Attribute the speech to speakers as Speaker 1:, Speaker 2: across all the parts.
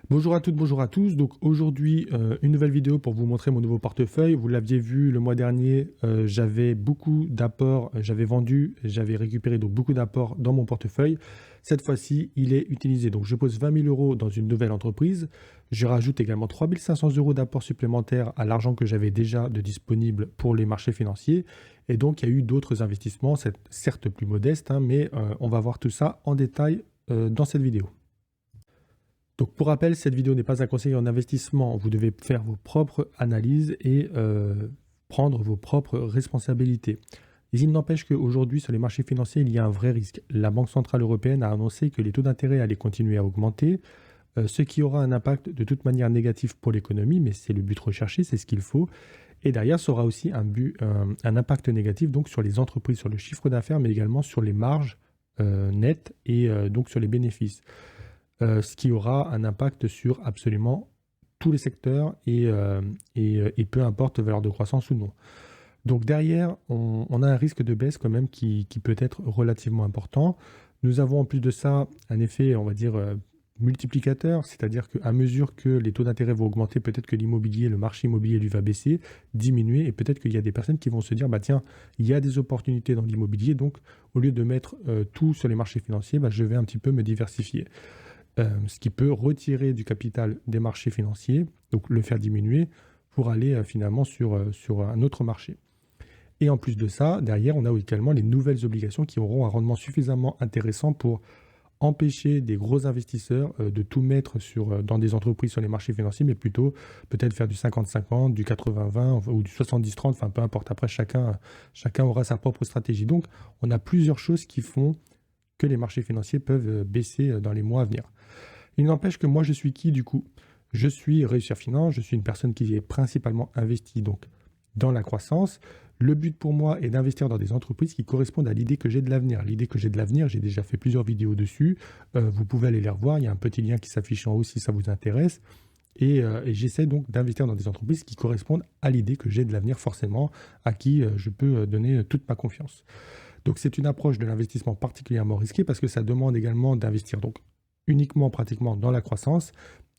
Speaker 1: Bonjour à toutes, bonjour à tous. Donc aujourd'hui, une nouvelle vidéo pour vous montrer mon nouveau portefeuille. Vous l'aviez vu le mois dernier, j'avais beaucoup d'apports, j'avais vendu, j'avais récupéré donc beaucoup d'apports dans mon portefeuille. Cette fois-ci, il est utilisé. Donc je pose 20 000 euros dans une nouvelle entreprise. Je rajoute également 3 500 euros d'apports supplémentaires à l'argent que j'avais déjà de disponible pour les marchés financiers. Et donc il y a eu d'autres investissements, certes plus modestes, hein, mais on va voir tout ça en détail dans cette vidéo. Donc pour rappel, cette vidéo n'est pas un conseil en investissement. Vous devez faire vos propres analyses et prendre vos propres responsabilités. Il n'empêche qu'aujourd'hui, sur les marchés financiers, il y a un vrai risque. La Banque centrale européenne a annoncé que les taux d'intérêt allaient continuer à augmenter, ce qui aura un impact de toute manière négatif pour l'économie, mais c'est le but recherché, c'est ce qu'il faut. Et derrière, ça aura aussi un impact négatif donc sur les entreprises, sur le chiffre d'affaires, mais également sur les marges nettes et donc sur les bénéfices. Ce qui aura un impact sur absolument tous les secteurs et peu importe valeur de croissance ou non. Donc derrière, on a un risque de baisse quand même qui peut être relativement important. Nous avons en plus de ça un effet, on va dire, multiplicateur, c'est-à-dire qu'à mesure que les taux d'intérêt vont augmenter, peut-être que l'immobilier, le marché immobilier lui va baisser, diminuer, et peut-être qu'il y a des personnes qui vont se dire, bah tiens, il y a des opportunités dans l'immobilier, donc au lieu de mettre tout sur les marchés financiers, bah, je vais un petit peu me diversifier. Ce qui peut retirer du capital des marchés financiers, donc le faire diminuer pour aller finalement sur un autre marché. Et en plus de ça, derrière, on a également les nouvelles obligations qui auront un rendement suffisamment intéressant pour empêcher des gros investisseurs de tout mettre dans des entreprises sur les marchés financiers, mais plutôt peut-être faire du 50-50, du 80-20 ou du 70-30, enfin peu importe. Après, chacun aura sa propre stratégie. Donc, on a plusieurs choses qui font que les marchés financiers peuvent baisser dans les mois à venir. Il n'empêche que moi, je suis qui du coup? Je suis Réussir Finance, je suis une personne qui est principalement investie donc dans la croissance. Le but pour moi est d'investir dans des entreprises qui correspondent à l'idée que j'ai de l'avenir. L'idée que j'ai de l'avenir, j'ai déjà fait plusieurs vidéos dessus. Vous pouvez aller les revoir, il y a un petit lien qui s'affiche en haut si ça vous intéresse. Et j'essaie donc d'investir dans des entreprises qui correspondent à l'idée que j'ai de l'avenir forcément, à qui je peux donner toute ma confiance. Donc c'est une approche de l'investissement particulièrement risquée parce que ça demande également d'investir donc uniquement pratiquement dans la croissance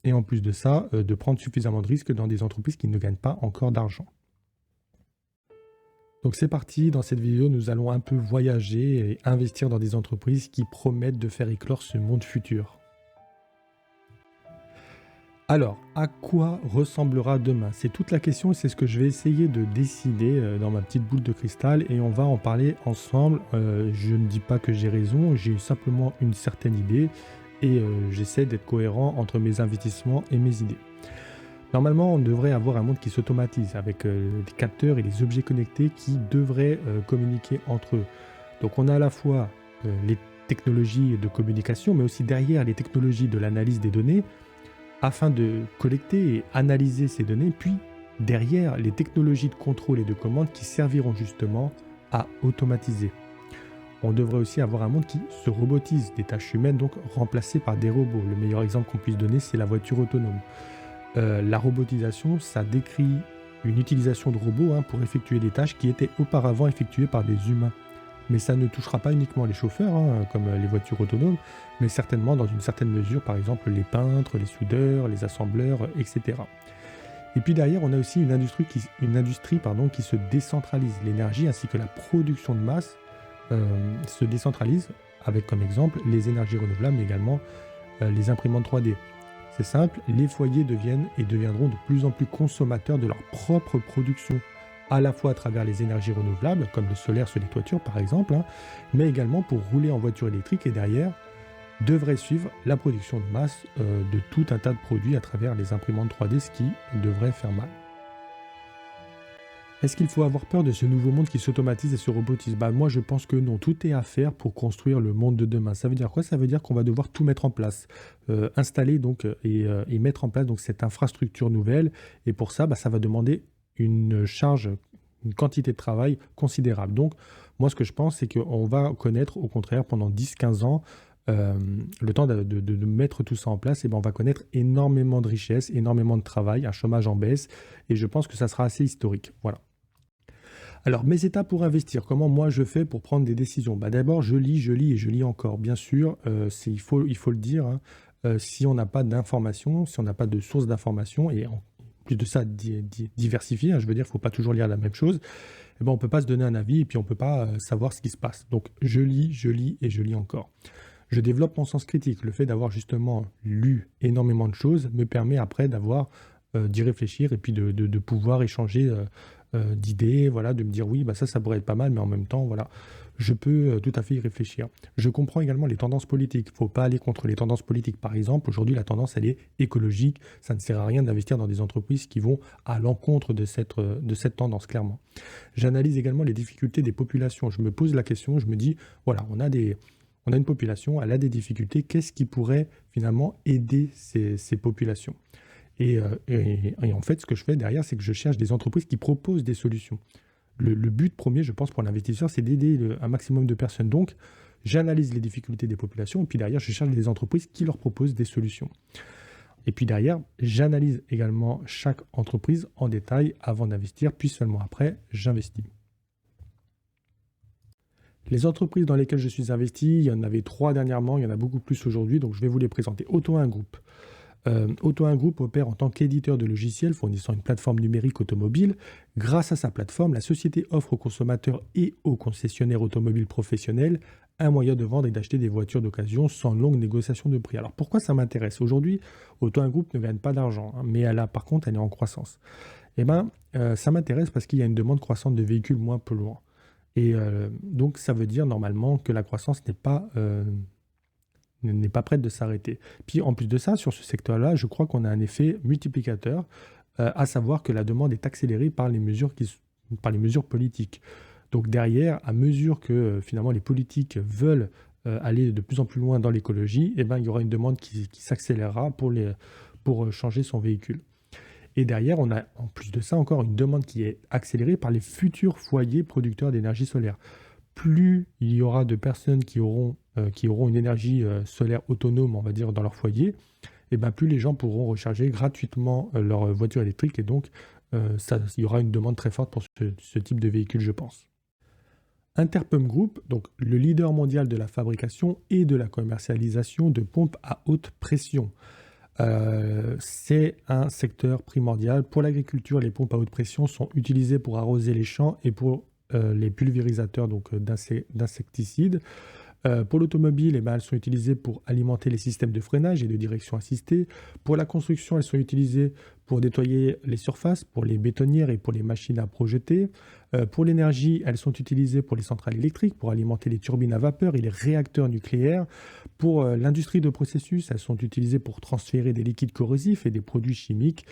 Speaker 1: et en plus de ça, de prendre suffisamment de risques dans des entreprises qui ne gagnent pas encore d'argent. Donc c'est parti, dans cette vidéo, nous allons un peu voyager et investir dans des entreprises qui promettent de faire éclore ce monde futur. Alors, à quoi ressemblera demain? C'est toute la question et c'est ce que je vais essayer de décider dans ma petite boule de cristal et on va en parler ensemble. Je ne dis pas que j'ai raison, j'ai simplement une certaine idée et j'essaie d'être cohérent entre mes investissements et mes idées. Normalement, on devrait avoir un monde qui s'automatise avec des capteurs et des objets connectés qui devraient communiquer entre eux. Donc on a à la fois les technologies de communication, mais aussi derrière les technologies de l'analyse des données, afin de collecter et analyser ces données, puis derrière les technologies de contrôle et de commande qui serviront justement à automatiser. On devrait aussi avoir un monde qui se robotise, des tâches humaines donc remplacées par des robots. Le meilleur exemple qu'on puisse donner, c'est la voiture autonome. La robotisation, ça décrit une utilisation de robots pour effectuer des tâches qui étaient auparavant effectuées par des humains. Mais ça ne touchera pas uniquement les chauffeurs, comme les voitures autonomes, mais certainement dans une certaine mesure, par exemple les peintres, les soudeurs, les assembleurs, etc. Et puis derrière, on a aussi une industrie qui se décentralise. L'énergie ainsi que la production de masse se décentralisent, avec comme exemple les énergies renouvelables, mais également les imprimantes 3D. C'est simple, les foyers deviennent et deviendront de plus en plus consommateurs de leur propre production, à la fois à travers les énergies renouvelables, comme le solaire sur les toitures par exemple, mais également pour rouler en voiture électrique et derrière devrait suivre la production de masse de tout un tas de produits à travers les imprimantes 3D, ce qui devrait faire mal. Est-ce qu'il faut avoir peur de ce nouveau monde qui s'automatise et se robotise? Moi, je pense que non. Tout est à faire pour construire le monde de demain. Ça veut dire quoi? Ça veut dire qu'on va devoir tout mettre en place, installer donc et mettre en place donc cette infrastructure nouvelle. Et pour ça, ça va demander une charge, une quantité de travail considérable. Donc, moi, ce que je pense, c'est qu'on va connaître, au contraire, pendant 10-15 ans, le temps de mettre tout ça en place, et on va connaître énormément de richesses, énormément de travail, un chômage en baisse, et je pense que ça sera assez historique. Voilà. Alors, mes étapes pour investir, comment moi je fais pour prendre des décisions? D'abord, je lis et je lis encore. Bien sûr, il faut le dire, si on n'a pas d'informations, si on n'a pas de source d'informations, et en plus de ça, diversifier, hein, je veux dire, il ne faut pas toujours lire la même chose, eh ben, on ne peut pas se donner un avis et puis on ne peut pas savoir ce qui se passe. Donc je lis et je lis encore. Je développe mon sens critique. Le fait d'avoir justement lu énormément de choses me permet après d'y réfléchir et puis de pouvoir échanger d'idées, voilà, de me dire oui, bah ça pourrait être pas mal, mais en même temps, voilà, je peux tout à fait y réfléchir. Je comprends également les tendances politiques. Il ne faut pas aller contre les tendances politiques. Par exemple, aujourd'hui, la tendance, elle est écologique. Ça ne sert à rien d'investir dans des entreprises qui vont à l'encontre de cette tendance, clairement. J'analyse également les difficultés des populations. Je me pose la question, je me dis, voilà, on a une population, elle a des difficultés. Qu'est-ce qui pourrait finalement aider ces populations? Et en fait, ce que je fais derrière, c'est que je cherche des entreprises qui proposent des solutions. Le but premier, je pense, pour l'investisseur, c'est d'aider un maximum de personnes. Donc, j'analyse les difficultés des populations et puis derrière, je cherche des entreprises qui leur proposent des solutions. Et puis derrière, j'analyse également chaque entreprise en détail avant d'investir, puis seulement après, j'investis. Les entreprises dans lesquelles je suis investi, il y en avait 3 dernièrement, il y en a beaucoup plus aujourd'hui, donc je vais vous les présenter. Auto1 Group. Auto1 Group opère en tant qu'éditeur de logiciels fournissant une plateforme numérique automobile. Grâce à sa plateforme, la société offre aux consommateurs et aux concessionnaires automobiles professionnels un moyen de vendre et d'acheter des voitures d'occasion sans longue négociation de prix. Alors pourquoi ça m'intéresse? Aujourd'hui, Auto1 Group ne gagne pas d'argent, hein, mais par contre, elle est en croissance. Eh ben, ça m'intéresse parce qu'il y a une demande croissante de véhicules moins polluants. Et donc, ça veut dire normalement que la croissance n'est pas prête de s'arrêter. Puis en plus de ça, sur ce secteur-là, je crois qu'on a un effet multiplicateur, à savoir que la demande est accélérée par les mesures politiques. Donc derrière, à mesure que finalement les politiques veulent aller de plus en plus loin dans l'écologie, eh ben, il y aura une demande qui s'accélérera pour changer son véhicule. Et derrière, on a en plus de ça encore une demande qui est accélérée par les futurs foyers producteurs d'énergie solaire. Plus il y aura de personnes qui auront une énergie solaire autonome, on va dire, dans leur foyer, et ben plus les gens pourront recharger gratuitement leur voiture électrique. Et donc, il y aura une demande très forte pour ce type de véhicule, je pense. Interpump Group, donc le leader mondial de la fabrication et de la commercialisation de pompes à haute pression. C'est un secteur primordial. Pour l'agriculture, les pompes à haute pression sont utilisées pour arroser les champs et pour les pulvérisateurs d'insecticides. Pour l'automobile, elles sont utilisées pour alimenter les systèmes de freinage et de direction assistée. Pour la construction, elles sont utilisées pour nettoyer les surfaces, pour les bétonnières et pour les machines à projeter. Pour l'énergie, elles sont utilisées pour les centrales électriques, pour alimenter les turbines à vapeur et les réacteurs nucléaires. Pour l'industrie de processus, elles sont utilisées pour transférer des liquides corrosifs et des produits chimiques.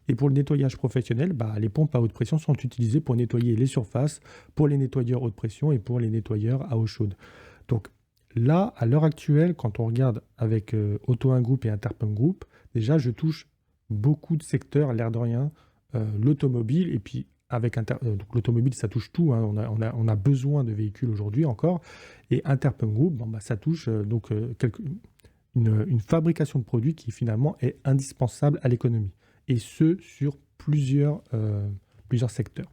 Speaker 1: Et pour le nettoyage professionnel, les pompes à haute pression sont utilisées pour nettoyer les surfaces, pour les nettoyeurs haute pression et pour les nettoyeurs à eau chaude. Donc là, à l'heure actuelle, quand on regarde avec Auto1 Group et Interpump Group, déjà je touche beaucoup de secteurs, l'air de rien, l'automobile, et puis avec donc l'automobile, ça touche tout, hein, on a besoin de véhicules aujourd'hui encore, et Interpump Group, ça touche une fabrication de produits qui finalement est indispensable à l'économie, et ce sur plusieurs secteurs.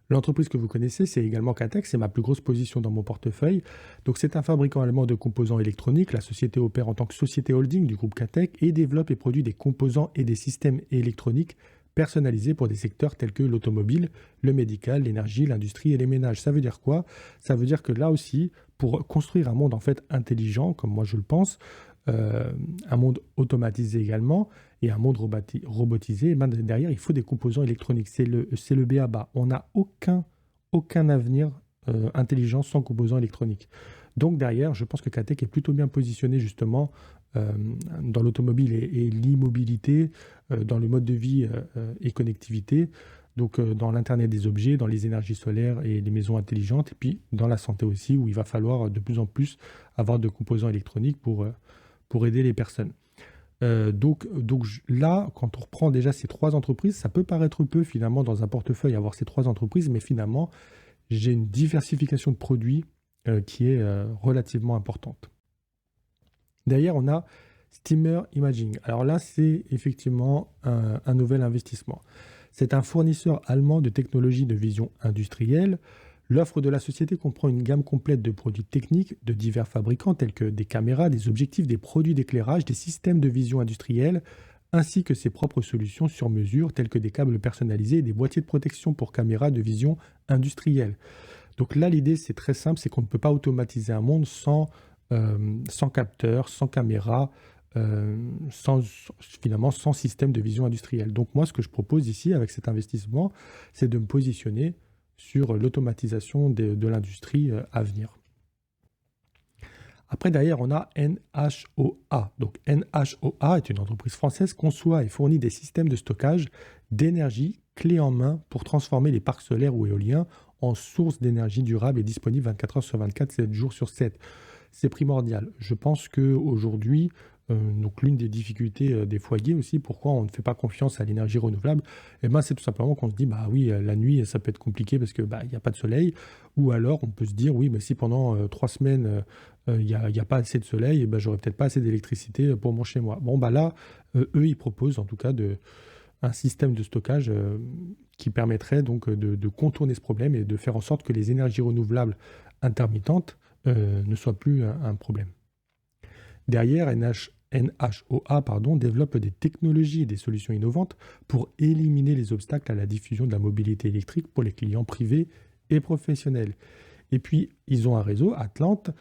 Speaker 1: L'entreprise que vous connaissez, c'est également KATEK, c'est ma plus grosse position dans mon portefeuille. Donc c'est un fabricant allemand de composants électroniques. La société opère en tant que société holding du groupe KATEK et développe et produit des composants et des systèmes électroniques personnalisés pour des secteurs tels que l'automobile, le médical, l'énergie, l'industrie et les ménages. Ça veut dire quoi? Ça veut dire que là aussi, pour construire un monde en fait intelligent, comme moi je le pense, un monde automatisé également, et un monde robotisé, derrière, il faut des composants électroniques. C'est le b.a.-ba. On n'a aucun avenir intelligent sans composants électroniques. Donc derrière, je pense que KATEK est plutôt bien positionné justement dans l'automobile et l'immobilité, dans le mode de vie et connectivité, donc dans l'Internet des objets, dans les énergies solaires et les maisons intelligentes, et puis dans la santé aussi, où il va falloir de plus en plus avoir de composants électroniques pour aider les personnes. Donc là, quand on reprend déjà ces 3 entreprises, ça peut paraître peu finalement dans un portefeuille avoir ces 3 entreprises, mais finalement, j'ai une diversification de produits qui est relativement importante. Derrière, on a Steamer Imaging. Alors là, c'est effectivement un nouvel investissement. C'est un fournisseur allemand de technologies de vision industrielle. L'offre de la société comprend une gamme complète de produits techniques de divers fabricants tels que des caméras, des objectifs, des produits d'éclairage, des systèmes de vision industriels, ainsi que ses propres solutions sur mesure telles que des câbles personnalisés et des boîtiers de protection pour caméras de vision industrielle. Donc là, l'idée, c'est très simple, c'est qu'on ne peut pas automatiser un monde sans capteur, sans caméra, sans, finalement, sans système de vision industrielle. Donc moi, ce que je propose ici, avec cet investissement, c'est de me positionner sur l'automatisation de l'industrie à venir. Après, derrière, on a NHOA. Donc NHOA est une entreprise française, conçoit et fournit des systèmes de stockage d'énergie clés en main pour transformer les parcs solaires ou éoliens en sources d'énergie durable et disponibles 24 heures sur 24, 7 jours sur 7. C'est primordial. Je pense qu'aujourd'hui, donc l'une des difficultés des foyers aussi, pourquoi on ne fait pas confiance à l'énergie renouvelable, eh ben, c'est tout simplement qu'on se dit, bah oui, la nuit, ça peut être compliqué parce que bah, il n'y a pas de soleil. Ou alors, on peut se dire, oui, mais si pendant 3 semaines, il n'y a pas assez de soleil, eh ben, j'aurais peut-être pas assez d'électricité pour mon chez moi. Bon, bah là, eux, ils proposent en tout cas un système de stockage qui permettrait donc de contourner ce problème et de faire en sorte que les énergies renouvelables intermittentes ne soient plus un problème. Derrière, NHOA développe des technologies et des solutions innovantes pour éliminer les obstacles à la diffusion de la mobilité électrique pour les clients privés et professionnels. Et puis, ils ont un réseau, Atlante,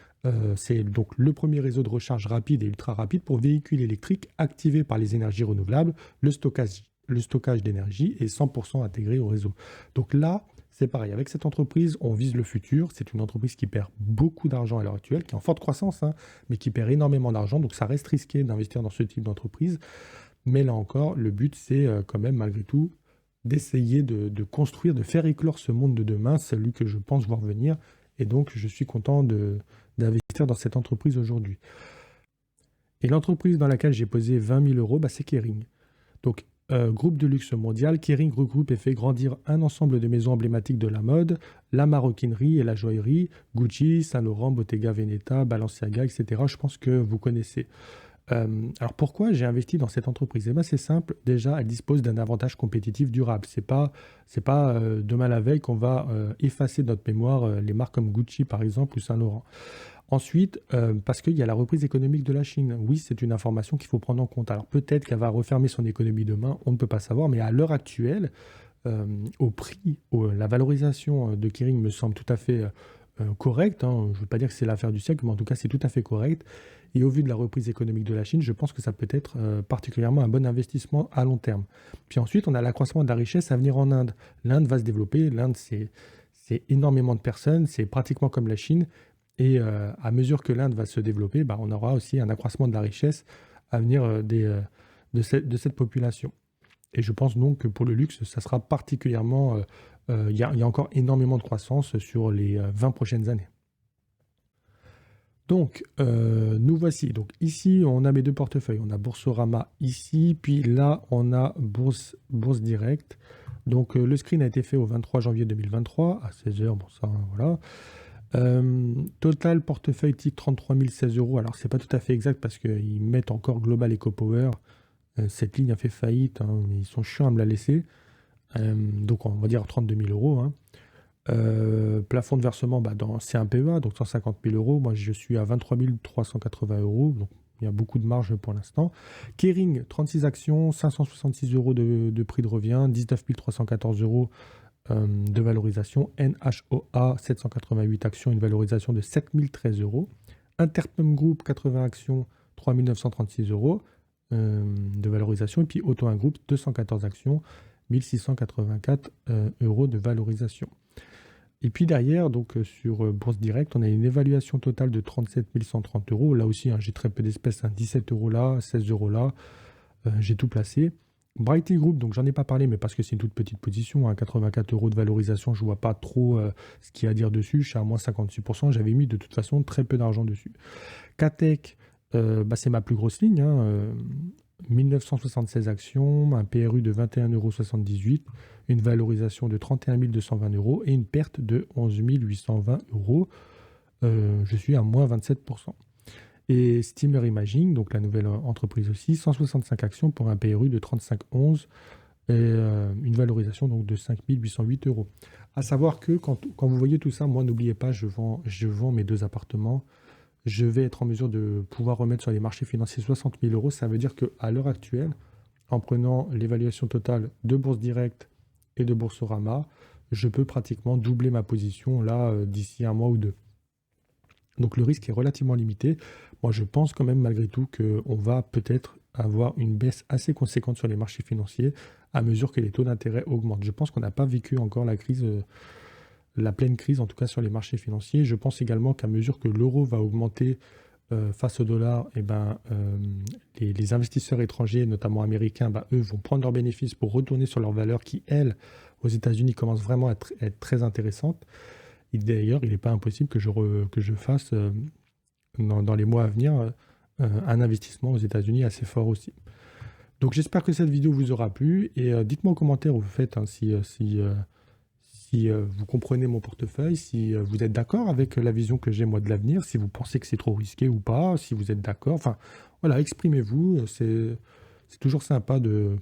Speaker 1: c'est donc le premier réseau de recharge rapide et ultra rapide pour véhicules électriques activés par les énergies renouvelables. Le stockage d'énergie est 100% intégré au réseau. Donc là, c'est pareil. Avec cette entreprise, on vise le futur. C'est une entreprise qui perd beaucoup d'argent à l'heure actuelle, qui est en forte croissance, hein, mais qui perd énormément d'argent. Donc ça reste risqué d'investir dans ce type d'entreprise. Mais là encore, le but, c'est quand même, malgré tout, d'essayer de construire, de faire éclore ce monde de demain, celui que je pense voir venir. Et donc, je suis content d'investir dans cette entreprise aujourd'hui. Et l'entreprise dans laquelle j'ai posé 20 000 euros, bah, c'est Kering. Donc, groupe de luxe mondial, Kering regroupe et fait grandir un ensemble de maisons emblématiques de la mode, la maroquinerie et la joaillerie, Gucci, Saint-Laurent, Bottega Veneta, Balenciaga, etc. Je pense que vous connaissez. Alors pourquoi j'ai investi dans cette entreprise? Eh ben c'est simple, déjà elle dispose d'un avantage compétitif durable. C'est pas demain la veille qu'on va effacer de notre mémoire les marques comme Gucci par exemple ou Saint-Laurent. Ensuite, parce qu'il y a la reprise économique de la Chine. Oui, c'est une information qu'il faut prendre en compte. Alors peut-être qu'elle va refermer son économie demain, on ne peut pas savoir, mais à l'heure actuelle, au prix, la valorisation de Kering me semble tout à fait correcte, hein. Je ne veux pas dire que c'est l'affaire du siècle, mais en tout cas c'est tout à fait correct. Et au vu de la reprise économique de la Chine, je pense que ça peut être particulièrement un bon investissement à long terme. Puis ensuite, on a l'accroissement de la richesse à venir en Inde. L'Inde va se développer, l'Inde c'est énormément de personnes, c'est pratiquement comme la Chine. Et à mesure que l'Inde va se développer, bah, on aura aussi un accroissement de la richesse à venir de cette population. Et je pense donc que pour le luxe, ça sera particulièrement... Il y a encore énormément de croissance sur les 20 prochaines années. Donc, nous voici. Donc ici, on a mes deux portefeuilles. On a Boursorama ici, puis là, on a Bourse Direct. Donc, le screen a été fait au 23 janvier 2023 à 16h. Bon, ça, voilà. Total portefeuille titre 33 016 euros. Alors, c'est pas tout à fait exact parce qu'ils mettent encore Global EcoPower. Cette ligne a fait faillite, hein, mais ils sont chiants à me la laisser. Donc, on va dire 32 000 euros. Hein. Plafond de versement c'est un PEA, donc 150 000 euros. Moi, je suis à 23 380 euros. Donc, il y a beaucoup de marge pour l'instant. Kering, 36 actions, 566 euros de prix de revient, 19 314 euros de valorisation. NHOA, 788 actions, une valorisation de 7 013 euros. Interpum Group, 80 actions, 3 936 euros de valorisation. Et puis Auto 1 Group, 214 actions, 1684 euros de valorisation. Et puis derrière, donc sur Bourse Direct, on a une évaluation totale de 37 130 euros. Là aussi, hein, j'ai très peu d'espèces, hein, 17 euros là, 16 euros là. J'ai tout placé. Brighty Group, donc j'en ai pas parlé, mais parce que c'est une toute petite position, hein, 84 euros de valorisation, je vois pas trop ce qu'il y a à dire dessus. Je suis à moins 56%. J'avais mis de toute façon très peu d'argent dessus. Katech, c'est ma plus grosse ligne. Hein, 1976 actions, un PRU de 21,78 €, une valorisation de 31 220 euros et une perte de 11 820 euros. Je suis à moins 27%. Et Steamer Imaging, donc la nouvelle entreprise aussi, 165 actions pour un PRU de 35,11 et une valorisation donc de 5 808 euros. À savoir que quand vous voyez tout ça, moi, n'oubliez pas, je vends mes deux appartements. Je vais être en mesure de pouvoir remettre sur les marchés financiers 60 000 euros. Ça veut dire qu'à l'heure actuelle, en prenant l'évaluation totale de Bourse Direct et de Boursorama, je peux pratiquement doubler ma position là d'ici un mois ou deux. Donc le risque est relativement limité. Moi, je pense quand même malgré tout qu'on va peut-être avoir une baisse assez conséquente sur les marchés financiers à mesure que les taux d'intérêt augmentent. Je pense qu'on n'a pas vécu encore la crise, la pleine crise en tout cas sur les marchés financiers. Je pense également qu'à mesure que l'euro va augmenter face au dollar, eh ben, les investisseurs étrangers, notamment américains, ben, eux vont prendre leurs bénéfices pour retourner sur leurs valeurs qui, elles, aux États-Unis, commencent vraiment à être très intéressantes. Et d'ailleurs, il n'est pas impossible que je fasse dans les mois à venir un investissement aux États-Unis assez fort aussi. Donc j'espère que cette vidéo vous aura plu et dites-moi en commentaire où vous faites hein, si vous comprenez mon portefeuille, si vous êtes d'accord avec la vision que j'ai moi de l'avenir, si vous pensez que c'est trop risqué ou pas, si vous êtes d'accord. Enfin voilà, exprimez-vous. C'est toujours sympa de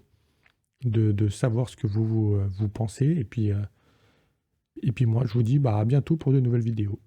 Speaker 1: savoir ce que vous pensez. Et puis moi, je vous dis bah, à bientôt pour de nouvelles vidéos.